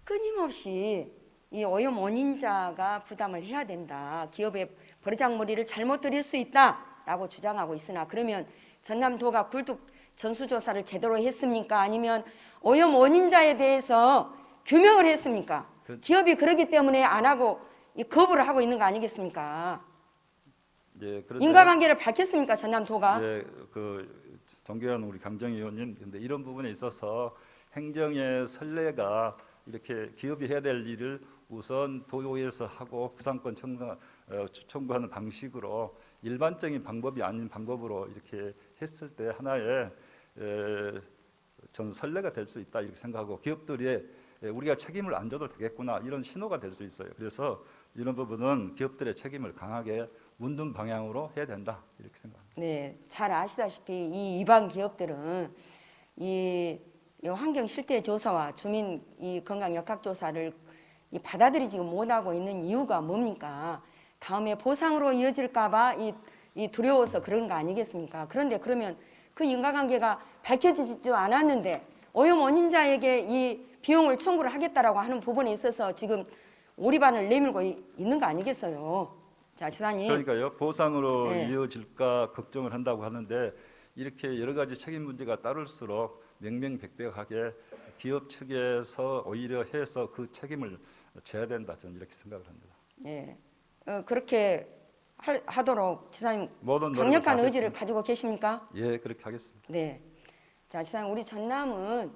끊임없이 이 오염 원인자가 부담을 해야 된다. 기업의 버르장머리를 잘못 들일 수 있다라고 주장하고 있으나 그러면 전남도가 굴뚝 전수조사를 제대로 했습니까? 아니면 오염 원인자에 대해서 규명을 했습니까? 기업이 그러기 때문에 안 하고 거부를 하고 있는 거 아니겠습니까? 예, 그런데 인과관계를 밝혔습니까? 전남도가? 예, 존경하는 우리 강정희 의원님, 근데 이런 부분에 있어서 행정의 선례가 이렇게 기업이 해야 될 일을 우선 도에서 하고 구상권 청구하는 방식으로 일반적인 방법이 아닌 방법으로 이렇게 했을 때 하나의 전 선례가 될 수 있다 이렇게 생각하고 기업들이 우리가 책임을 안 져도 되겠구나 이런 신호가 될 수 있어요. 그래서 이런 부분은 기업들의 책임을 강하게 묻는 방향으로 해야 된다 이렇게 생각합니다. 네, 잘 아시다시피 이 이방 기업들은 이 환경 실태 조사와 주민 이 건강 역학 조사를 받아들이지 못하고 있는 이유가 뭡니까? 다음에 보상으로 이어질까봐 이 두려워서 그런 거 아니겠습니까? 그런데 그러면 그 인과관계가 밝혀지지도 않았는데 오염 원인자에게 이 비용을 청구를 하겠다라고 하는 부분에 있어서 지금 오리반을 내밀고 있는 거 아니겠어요? 자, 지사님. 그러니까요. 보상으로 네. 이어질까 걱정을 한다고 하는데 이렇게 여러 가지 책임 문제가 따를수록 명명백백하게 기업 측에서 오히려 해서 그 책임을 져야 된다. 저는 이렇게 생각을 합니다. 예, 그렇게 하도록 지사님 모든 노력을 강력한 다 의지를 하겠습니다. 가지고 계십니까? 예, 그렇게 하겠습니다. 네. 자, 지사님 우리 전남은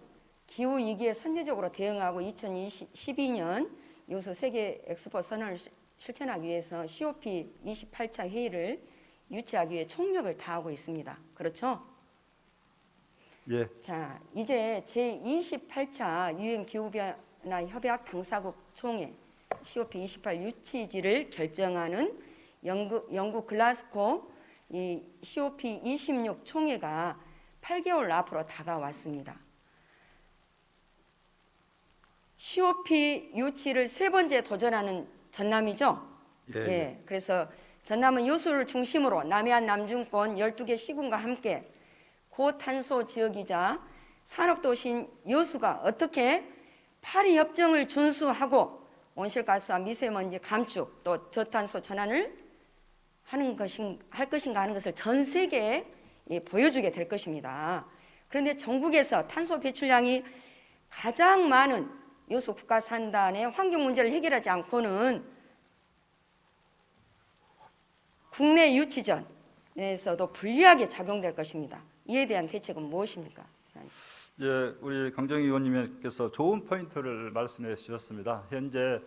기후 위기에 선제적으로 대응하고 2012년 여수 세계 엑스포 선언을 실천하기 위해서 COP 28차 회의를 유치하기 위해 총력을 다하고 있습니다. 그렇죠? 예, 자, 이제 제28차 유엔 기후변화 협약 당사국 총회 COP 28 유치지를 결정하는 영국 글라스고 이 COP 26 총회가 8개월 앞으로 다가왔습니다. COP 유치를 세 번째 도전하는 전남이죠. 예. 그래서 전남은 여수를 중심으로 남해안 남중권 12개 시군과 함께 고탄소 지역이자 산업도시인 여수가 어떻게 파리 협정을 준수하고 온실가스와 미세먼지 감축 또 저탄소 전환을 할 것인가 하는 것을 전 세계에 보여주게 될 것입니다. 그런데 전국에서 탄소 배출량이 가장 많은 여수 국가산단의 환경 문제를 해결하지 않고는 국내 유치전에서도 불리하게 작용될 것입니다. 이에 대한 대책은 무엇입니까? 예, 우리 강정희 의원님께서 좋은 포인트를 말씀해 주셨습니다. 현재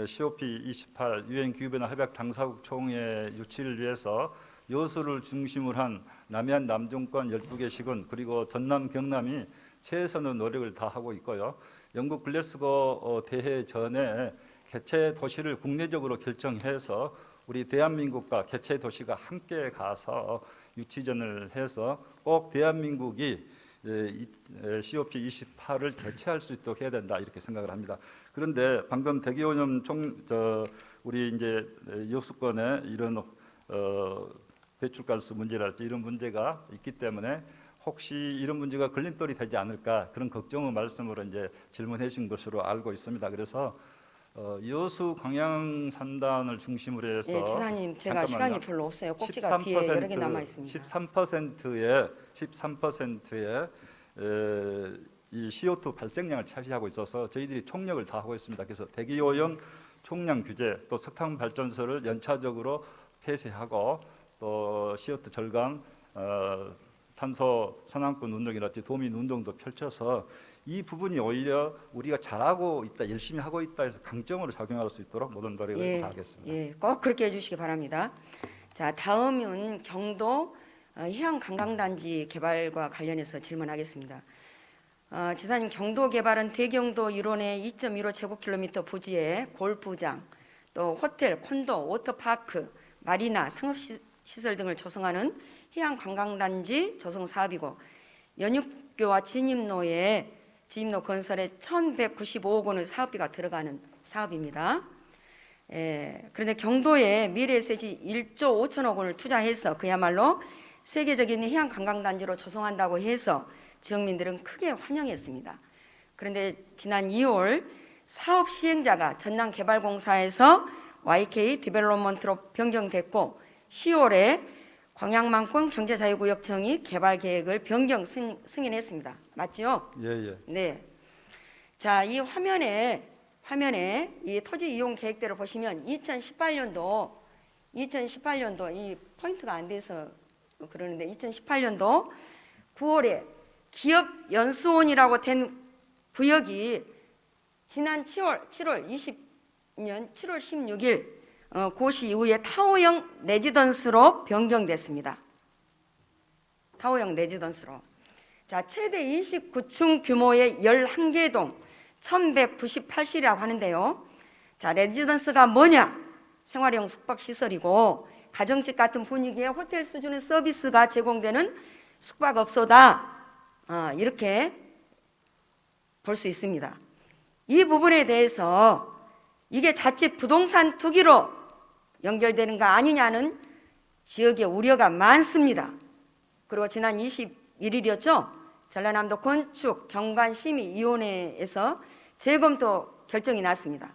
COP 28 유엔 기후변화 협약 당사국 총회 유치를 위해서 여수를 중심으로 한 남해안 남중권 12개 시군 그리고 전남 경남이 최선의 노력을 다하고 있고요. 영국 글래스고 대회 전에 개최 도시를 국내적으로 결정해서 우리 대한민국과 개최 도시가 함께 가서 유치전을 해서 꼭 대한민국이 COP 28을 개최할 수 있도록 해야 된다 이렇게 생각을 합니다. 그런데 방금 대기오염 우리 이제 여수권에 이런 배출가스 문제랄지 이런 문제가 있기 때문에 혹시 이런 문제가 걸림돌이 되지 않을까 그런 걱정의 말씀으로 이제 질문해 주신 것으로 알고 있습니다. 그래서 여수 광양산단을 중심으로 해서 예, 지사님 제가 시간이 별로 없어요. 꼭지가 뒤에 여러 개 남아 있습니다. 13%의 이 CO2 발생량을 차지하고 있어서 저희들이 총력을 다하고 있습니다. 그래서 대기오염 총량 규제 또 석탄 발전소를 연차적으로 폐쇄하고 또 CO2 절감 탄소 선항권 운동이랄지 도민 운동도 펼쳐서 이 부분이 오히려 우리가 잘하고 있다, 열심히 하고 있다 해서 강점으로 작용할 수 있도록 모든 노력을 다하겠습니다. 예, 꼭 그렇게 해주시기 바랍니다. 자, 다음은 경도 해양 관광단지 개발과 관련해서 질문하겠습니다. 지사님, 경도 개발은 대경도 일원의 2.15 제곱킬로미터 부지에 골프장, 또 호텔, 콘도, 워터파크, 마리나, 상업시설 등을 조성하는 해양 관광단지 조성 사업이고 연육교와 진입로 건설에 1,195억 원의 사업비가 들어가는 사업입니다. 그런데 경도에 미래에셋이 1조 5천억 원을 투자해서 그야말로 세계적인 해양 관광단지로 조성한다고 해서 지역민들은 크게 환영했습니다. 그런데 지난 2월 사업 시행자가 전남개발공사에서 YK 디벨롭먼트로 변경됐고 10월에 광양만권 경제자유구역청이 개발 계획을 변경 승인했습니다. 맞죠? 예. 네. 자, 이 화면에 이 토지 이용 계획대로 보시면 2018년도 이 포인트가 안 돼서 그러는데 2018년도 9월에 기업 연수원이라고 된 구역이 지난 7월 20년 7월 16일 고시 이후에 타워형 레지던스로 변경됐습니다. 타워형 레지던스로. 자, 최대 29층 규모의 11개 동 1198실이라고 하는데요. 자, 레지던스가 뭐냐? 생활형 숙박시설이고 가정집 같은 분위기의 호텔 수준의 서비스가 제공되는 숙박업소다. 이렇게 볼 수 있습니다. 이 부분에 대해서 이게 자칫 부동산 투기로 연결되는 거 아니냐는 지역의 우려가 많습니다. 그리고 지난 21일이었죠. 전라남도 건축 경관심의위원회에서 재검토 결정이 났습니다.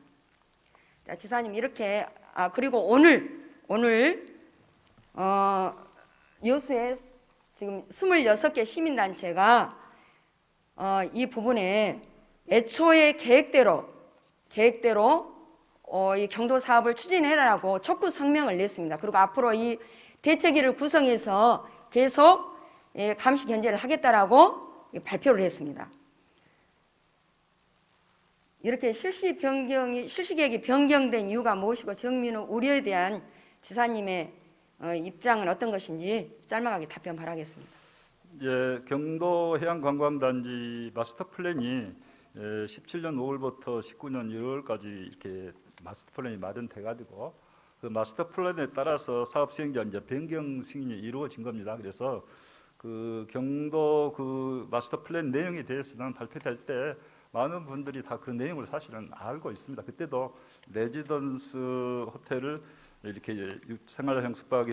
자, 지사님 이렇게 그리고 오늘 여수에 지금 26개 시민단체가 이 부분에 애초에 계획대로 이 경도 사업을 추진해라라고 촉구 성명을 냈습니다. 그리고 앞으로 이 대책위를 구성해서 계속 감시 견제를 하겠다라고 발표를 했습니다. 이렇게 실시계획이 변경된 이유가 무엇이고 정민우 우려에 대한 지사님의 입장은 어떤 것인지 짤막하게 답변 바라겠습니다. 예, 경도 해양관광단지 마스터 플랜이 17년 5월부터 19년 1월까지 이렇게 마스터 플랜이 마련돼 가지고 그 마스터 플랜에 따라서 사업 시행자 이제 변경 승인이 이루어진 겁니다. 그래서 그 경도 그 마스터 플랜 내용에 대해서는 발표될 때 많은 분들이 다 그 내용을 사실은 알고 있습니다. 그때도 레지던스 호텔을 이렇게 생활형 숙박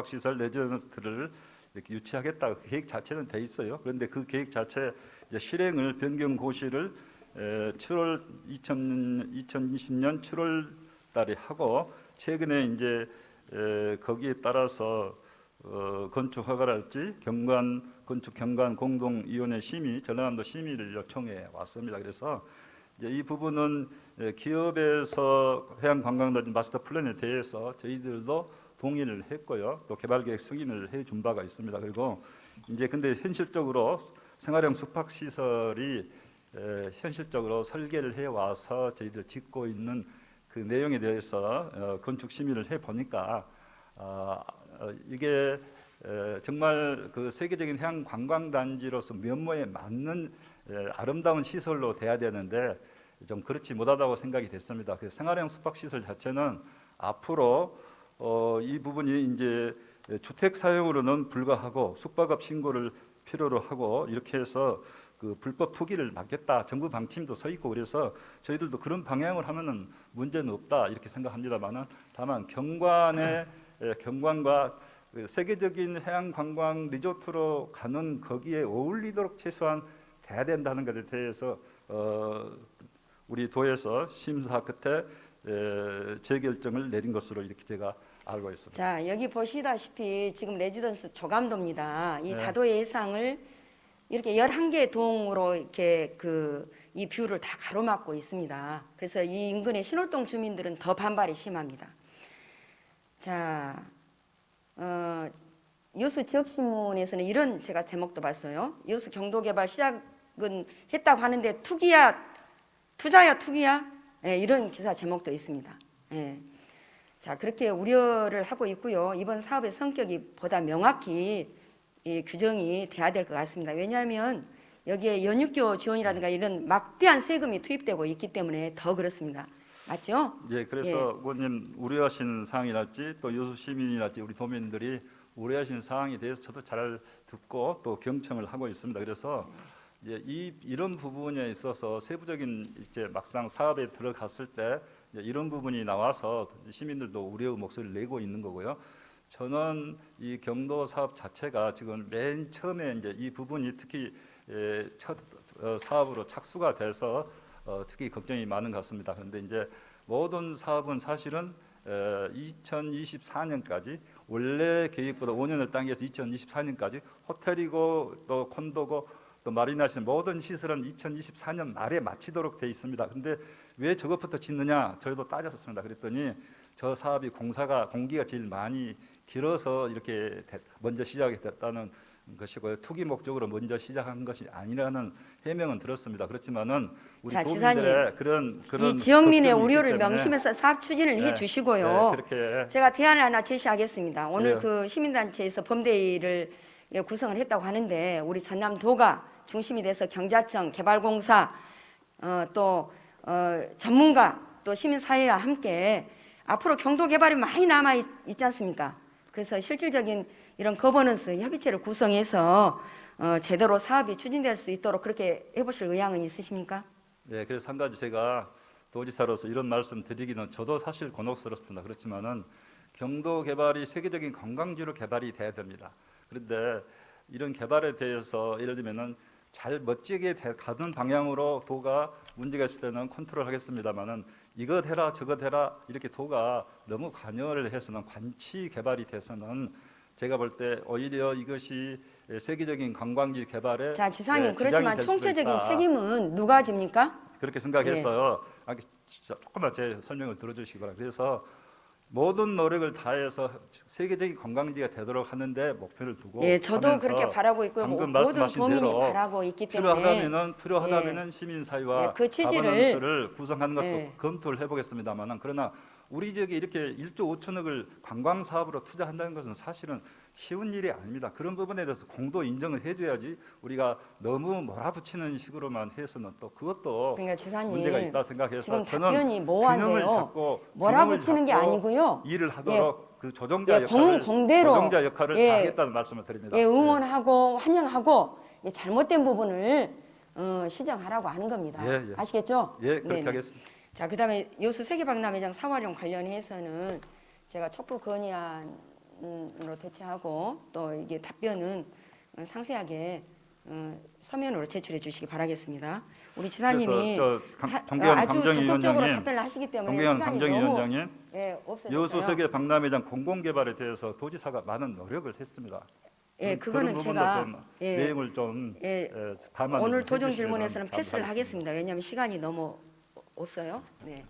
시설 레지던트를 이렇게 유치하겠다 그 계획 자체는 돼 있어요. 그런데 그 계획 자체 이제 실행을 변경 고시를 2020년 7월 달에 하고 최근에 이제 거기에 따라서 건축 허가랄지 건축 경관 공동위원회 심의 전라남도 심의를 요청해 왔습니다. 그래서 이제 이 부분은 기업에서 해양관광단지 마스터 플랜에 대해서 저희들도 동의를 했고요. 또 개발계획 승인을 해준 바가 있습니다. 그리고 이제 근데 현실적으로 생활형 숙박 시설이 현실적으로 설계를 해 와서 저희들 짓고 있는 그 내용에 대해서 건축 심의를 해 보니까 이게 정말 그 세계적인 해양 관광 단지로서 면모에 맞는 아름다운 시설로 돼야 되는데 좀 그렇지 못하다고 생각이 됐습니다. 그래서 생활형 숙박 시설 자체는 앞으로 이 부분이 이제 주택 사용으로는 불가하고 숙박업 신고를 필요로 하고 이렇게 해서 그 불법 투기를 막겠다 정부 방침도 서 있고 그래서 저희들도 그런 방향을 하면은 문제는 없다 이렇게 생각합니다만은 다만 경관과 그 세계적인 해양 관광 리조트로 가는 거기에 어울리도록 최소한 돼야 된다는 것에 대해서 우리 도에서 심사 끝에 재결정을 내린 것으로 이렇게 제가 알고 있습니다. 자, 여기 보시다시피 지금 레지던스 조감도입니다. 이 네. 다도의 예상을 이렇게 11개의 동으로 이렇게 이 뷰를 다 가로막고 있습니다. 그래서 이 인근의 신월동 주민들은 더 반발이 심합니다. 자, 여수 지역신문에서는 이런 제가 제목도 봤어요. 여수 경도 개발 시작은 했다고 하는데 투자야 투기야? 예, 이런 기사 제목도 있습니다. 예. 자, 그렇게 우려를 하고 있고요. 이번 사업의 성격이 보다 명확히 이 규정이 돼야 될 것 같습니다. 왜냐하면 여기에 연육교 지원이라든가 이런 막대한 세금이 투입되고 있기 때문에 더 그렇습니다. 맞죠? 예, 그래서 의원님 우려하신 사항이랄지 또 여수 시민이랄지 우리 도민들이 우려하신 사항에 대해서 저도 잘 듣고 또 경청을 하고 있습니다. 그래서 이제 이런 부분에 있어서 세부적인 이제 막상 사업에 들어갔을 때 이런 부분이 나와서 시민들도 우려의 목소리를 내고 있는 거고요. 저는 이 경도 사업 자체가 지금 맨 처음에 이제 이 부분이 특히 첫 사업으로 착수가 돼서 특히 걱정이 많은 것 같습니다. 그런데 이제 모든 사업은 사실은 2024년까지 원래 계획보다 5년을 당겨서 2024년까지 호텔이고 또 콘도고 또 마리나시설 모든 시설은 2024년 말에 마치도록 돼 있습니다. 그런데 왜 저것부터 짓느냐 저희도 따졌습니다. 그랬더니 저 사업이 공기가 제일 많이 길어서 이렇게 먼저 시작이 됐다는 것이고요. 투기 목적으로 먼저 시작한 것이 아니라는 해명은 들었습니다. 그렇지만은 우리 자, 도민들의 그런 이 지역민의 걱정이 있기 우려를 때문에 명심해서 사업 추진을 네, 해주시고요. 네, 그렇게 제가 대안을 하나 제시하겠습니다. 오늘 예. 그 시민단체에서 범대위를 구성을 했다고 하는데 우리 전남도가 중심이 돼서 경자청, 개발공사, 또 전문가, 또 시민사회와 함께 앞으로 경도 개발이 많이 남아 있지 않습니까? 그래서 실질적인 이런 거버넌스 협의체를 구성해서 제대로 사업이 추진될 수 있도록 그렇게 해보실 의향은 있으십니까? 네, 그래서 한 가지 제가 도지사로서 이런 말씀 드리기는 저도 사실 곤혹스럽습니다. 그렇지만은 경도 개발이 세계적인 관광지로 개발이 돼야 됩니다. 그런데 이런 개발에 대해서 예를 들면은 잘 멋지게 가는 방향으로 도가 문제가 있을 때는 컨트롤하겠습니다만은 이거 해라 저거 해라 이렇게 도가 너무 관여를 해서는 관치 개발이 돼서는 제가 볼 때 오히려 이것이 세계적인 관광지 개발에 자, 지사님, 지장이 그렇지만 될 수 총체적인 있다. 책임은 누가 집니까? 그렇게 생각해서 조금만 제 설명을 들어주시기 바랍니다. 그래서 모든 노력을 다해서 세계적인 관광지가 되도록 하는데 목표를 두고 예, 저도 하면서 그렇게 바라고 있고요. 방금 모든 말씀하신 도민이 대로 바라고 있기 때문에 필요하다면은 시민사회와 예, 그 취지를 가버넌스를 구성하는 것도 예. 검토를 해보겠습니다만 그러나 우리 지역에 이렇게 1조 5천억을 관광 사업으로 투자한다는 것은 사실은 쉬운 일이 아닙니다. 그런 부분에 대해서 공도 인정을 해줘야지 우리가 너무 몰아붙이는 식으로만 해서는 또 그것도 그러니까 지사님, 문제가 있다 생각해서 지금 저는 답변이 모호한데요. 균형을 잡고 몰아붙이는 게 균형을 잡고 아니고요. 일을 하도록 그 조정자 예, 역할을 공대로 조정자 역할을 예, 다하겠다는 말씀을 드립니다. 예, 응원하고 환영하고 예, 잘못된 부분을 시정하라고 하는 겁니다. 예, 예. 아시겠죠? 예, 그렇게 네네. 하겠습니다. 자, 그다음에 여수 세계박람회장 사활용 관련해서는 제가 촉구 건의안으로 대체하고 또 이게 답변은 상세하게 서면으로 제출해 주시기 바라겠습니다. 우리 지사님이 그래서 존경하는 아주 강정희 적극적으로 위원장님, 답변을 하시기 때문에 존경하는 시간이 강정희 너무 위원장님, 없어졌어요. 여수 세계 박람회장 공공개발에 대해서 도지사가 많은 노력을 했습니다. 예, 그런 그거는 부분도 제가 좀 예, 내용을 좀 예, 담아 오늘 도정 해주시면 질문에서는 패스를 감사하겠습니다. 하겠습니다. 왜냐하면 시간이 너무 없어요. 네.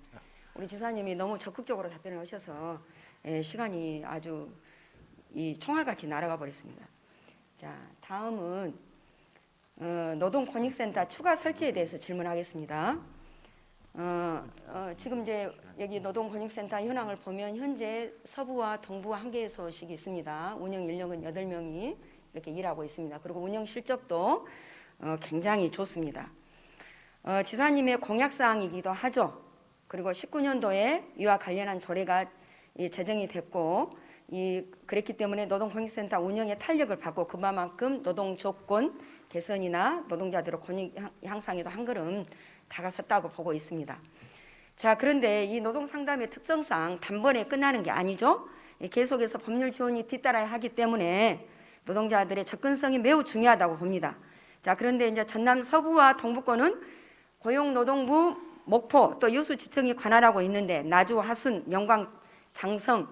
우리 지사님이 너무 적극적으로 답변을 하셔서 시간이 아주 이 총알같이 날아가 버렸습니다. 자, 다음은 노동권익센터 추가 설치에 대해서 질문하겠습니다. 지금 이제 여기 노동권익센터 현황을 보면 현재 서부와 동부 한 개의 소식이 있습니다. 운영 인력은 8명이 이렇게 일하고 있습니다. 그리고 운영 실적도 굉장히 좋습니다. 지사님의 공약사항이기도 하죠. 그리고 19년도에 이와 관련한 조례가 제정이 됐고 그랬기 때문에 노동권익센터 운영에 탄력을 받고 그만큼 노동 조건 개선이나 노동자들의 권익 향상에도 한 걸음 다가섰다고 보고 있습니다. 자, 그런데 이 노동상담의 특성상 단번에 끝나는 게 아니죠. 계속해서 법률 지원이 뒤따라야 하기 때문에 노동자들의 접근성이 매우 중요하다고 봅니다. 자, 그런데 이제 전남 서부와 동부권은 고용노동부 목포 또 여수지청이 관할하고 있는데 나주, 하순, 영광, 장성,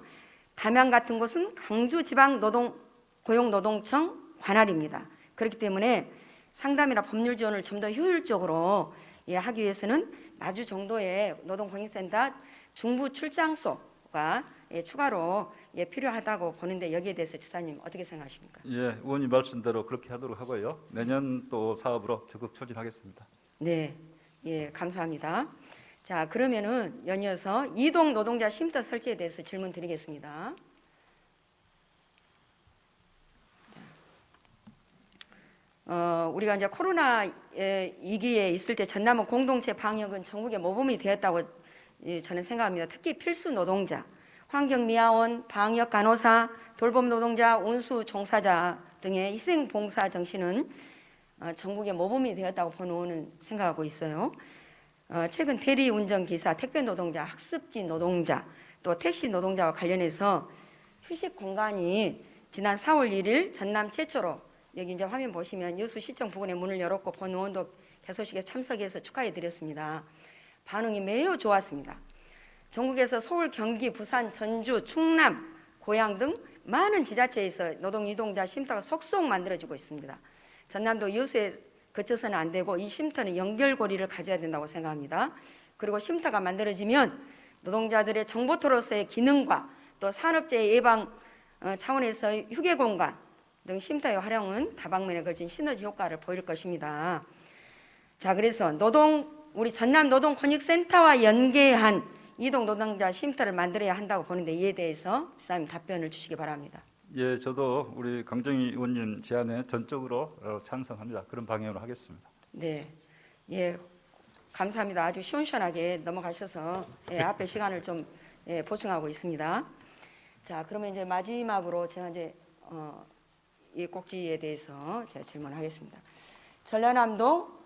담양 같은 곳은 광주지방고용노동청 관할입니다. 그렇기 때문에 상담이나 법률 지원을 좀 더 효율적으로 하기 위해서는 나주 정도의 노동권익센터 중부 출장소가 추가로 필요하다고 보는데 여기에 대해서 지사님 어떻게 생각하십니까? 예, 의원님 말씀대로 그렇게 하도록 하고요. 내년 또 사업으로 적극 추진하겠습니다. 네, 예, 감사합니다. 자, 그러면은 연이어서 이동 노동자 쉼터 설치에 대해서 질문 드리겠습니다. 우리가 이제 코로나 위기에 있을 때 전남은 공동체 방역은 전국의 모범이 되었다고 저는 생각합니다. 특히 필수 노동자, 환경미화원, 방역 간호사, 돌봄 노동자, 운수 종사자 등의 희생 봉사 정신은 전국의 모범이 되었다고 보는 생각하고 있어요. 최근 대리 운전기사, 택배 노동자, 학습지 노동자, 또 택시 노동자와 관련해서 휴식 공간이 지난 4월 1일 전남 최초로 여기 이제 화면 보시면 여수시청 부근에 문을 열었고 본 의원도 개소식에 참석해서 축하해 드렸습니다. 반응이 매우 좋았습니다. 전국에서 서울, 경기, 부산, 전주, 충남, 고양 등 많은 지자체에서 노동 이동자 쉼터가 속속 만들어지고 있습니다. 전남도 여수에 그쳐서는 안 되고 이 쉼터는 연결고리를 가져야 된다고 생각합니다. 그리고 쉼터가 만들어지면 노동자들의 정보토로서의 기능과 또 산업재해 예방 차원에서 휴게 공간 등 쉼터의 활용은 다방면에 걸친 시너지 효과를 보일 것입니다. 자, 그래서 우리 전남 노동권익센터와 연계한 이동 노동자 쉼터를 만들어야 한다고 보는데 이에 대해서 지사님 답변을 주시기 바랍니다. 예, 저도 우리 강정희 의원님 제안에 전적으로 찬성합니다. 그런 방향으로 하겠습니다. 네, 예, 감사합니다. 아주 시원시원하게 넘어가셔서 앞에 시간을 좀 보충하고 있습니다. 자, 그러면 이제 마지막으로 제가 이제 이 꼭지에 대해서 제가 질문하겠습니다. 전라남도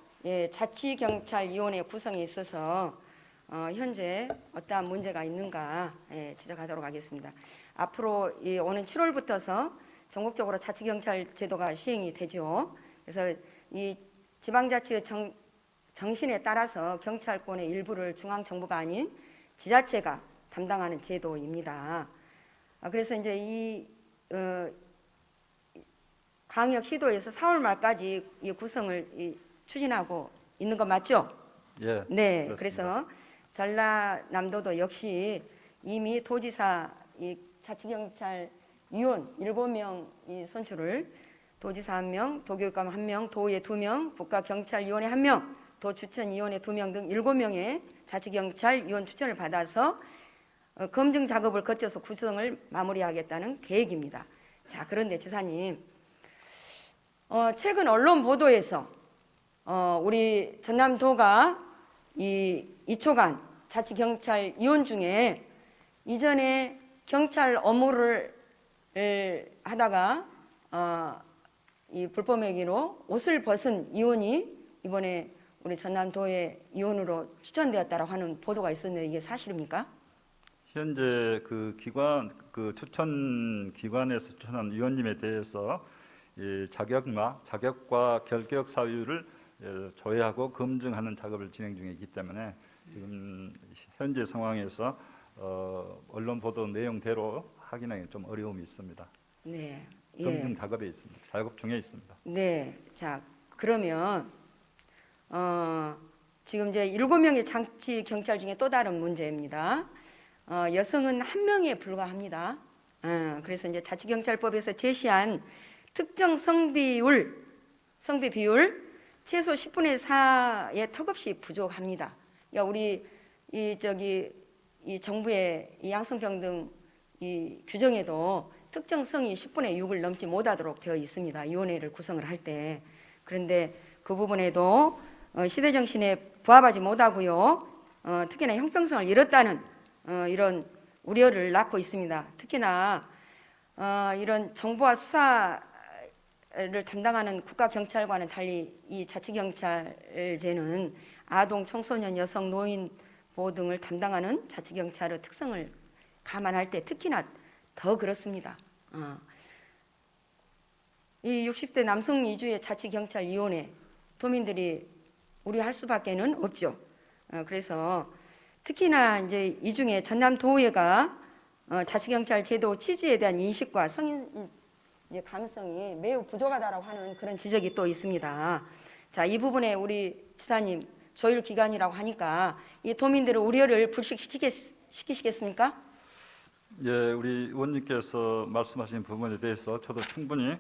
자치경찰위원회 구성에 있어서 현재 어떠한 문제가 있는가 지적하도록 하겠습니다. 앞으로 오는 7월부터서 전국적으로 자치경찰 제도가 시행이 되죠. 그래서 이 지방자치의 정신에 따라서 경찰권의 일부를 중앙정부가 아닌 지자체가 담당하는 제도입니다. 그래서 이제 광역시도에서 4월 말까지 이 구성을 추진하고 있는 거 맞죠? 예. 네. 그렇습니다. 그래서 전라남도도 역시 이미 도지사 이 자치경찰 위원 7명 이 선출을 도지사 1명, 도교육감 1명, 도의회 2명, 국가경찰위원회 1명, 도추천위원회 2명 등 7명의 자치경찰위원 추천을 받아서 검증 작업을 거쳐서 구성을 마무리하겠다는 계획입니다. 자, 그런데 지사님, 최근 언론 보도에서 우리 전남도가 이 이초간 자치경찰위원 중에 이전에 경찰 업무를 하다가 이 불법행위로 옷을 벗은 의원이 이번에 우리 전남도의 의원으로 추천되었다고 하는 보도가 있었는데 이게 사실입니까? 현재 그 추천 기관에서 추천한 위원님에 대해서 이 자격과 결격 사유를 조회하고 검증하는 작업을 진행 중에 있기 때문에 지금 현재 상황에서 언론 보도 내용대로 확인하기 좀 어려움이 있습니다. 네. 검증 작업에 있습니다. 작업 중에 있습니다. 네. 자, 그러면 지금 이제 7명의 장치 경찰 중에 또 다른 문제입니다. 여성은 1명에 불과합니다. 그래서 이제 자치경찰법에서 제시한 특정 성비 비율 최소 10분의 4의 턱없이 부족합니다. 그러니까 우리 이 정부의 이 양성평등 이 규정에도 특정 성이 10분의 6을 넘지 못하도록 되어 있습니다. 위원회를 구성을 할 때. 그런데 그 부분에도 시대 정신에 부합하지 못하고요. 특히나 형평성을 잃었다는 이런 우려를 낳고 있습니다. 특히나 이런 정보와 수사를 담당하는 국가경찰과는 달리 이 자치경찰제는 아동, 청소년, 여성, 노인 보호 등을 담당하는 자치경찰의 특성을 감안할 때 특히나 더 그렇습니다. 이 60대 남성 위주의 자치경찰위원회 도민들이 우려할 수밖에는 없죠. 그래서 특히나 이제 이 중에 전남도의회가 자치경찰 제도 취지에 대한 인식과 성인 감성이 매우 부족하다라고 하는 그런 지적이 또 있습니다. 자, 이 부분에 우리 지사님 조율 기간이라고 하니까 이 도민들의 우려를 불식시키시겠습니까? 예, 우리 의원님께서 말씀하신 부분에 대해서 저도 충분히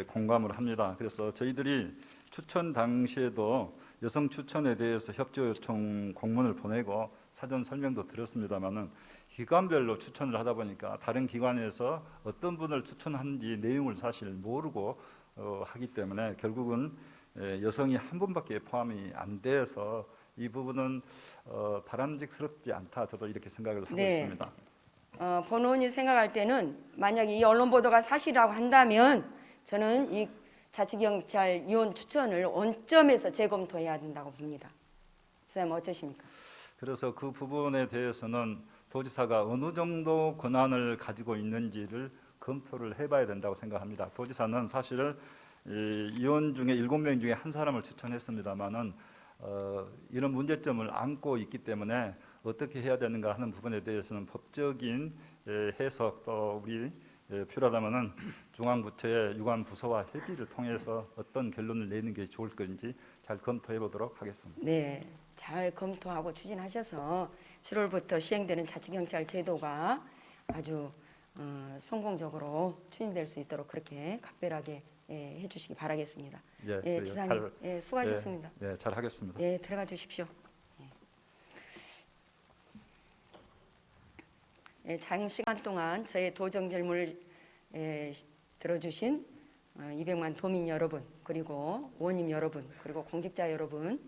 공감을 합니다. 그래서 저희들이 추천 당시에도 여성 추천에 대해서 협조 요청 공문을 보내고 사전 설명도 드렸습니다만은 기관별로 추천을 하다 보니까 다른 기관에서 어떤 분을 추천하는지 내용을 사실 모르고 하기 때문에 결국은 여성이 한 분밖에 포함이 안 돼서 이 부분은 바람직스럽지 않다. 저도 이렇게 생각을 하고 있습니다. 본원이 생각할 때는 만약에 이 언론 보도가 사실이라고 한다면 저는 이 자치경찰 위원 추천을 원점에서 재검토해야 된다고 봅니다. 선생님 어떠십니까? 그래서 그 부분에 대해서는 도지사가 어느 정도 권한을 가지고 있는지를 검토를 해봐야 된다고 생각합니다. 도지사는 사실 위원 중에 7명 중에 한 사람을 추천했습니다만은 이런 문제점을 안고 있기 때문에 어떻게 해야 되는가 하는 부분에 대해서는 법적인 해석 또 우리 필요하다면은 중앙부처의 유관 부서와 협의를 통해서 어떤 결론을 내는 게 좋을 건지 잘 검토해 보도록 하겠습니다. 네, 잘 검토하고 추진하셔서 7월부터 시행되는 자치경찰 제도가 아주 성공적으로 추진될 수 있도록 그렇게 각별하게 해주시기 바라겠습니다. 예, 지사님, 수고하셨습니다. 예, 잘 하겠습니다. 들어가 주십시오. 장시간 동안 저의 도정 질문을 들어주신 200만 도민 여러분, 그리고 의원님 여러분, 그리고 공직자 여러분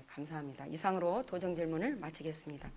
감사합니다. 이상으로 도정 질문을 마치겠습니다.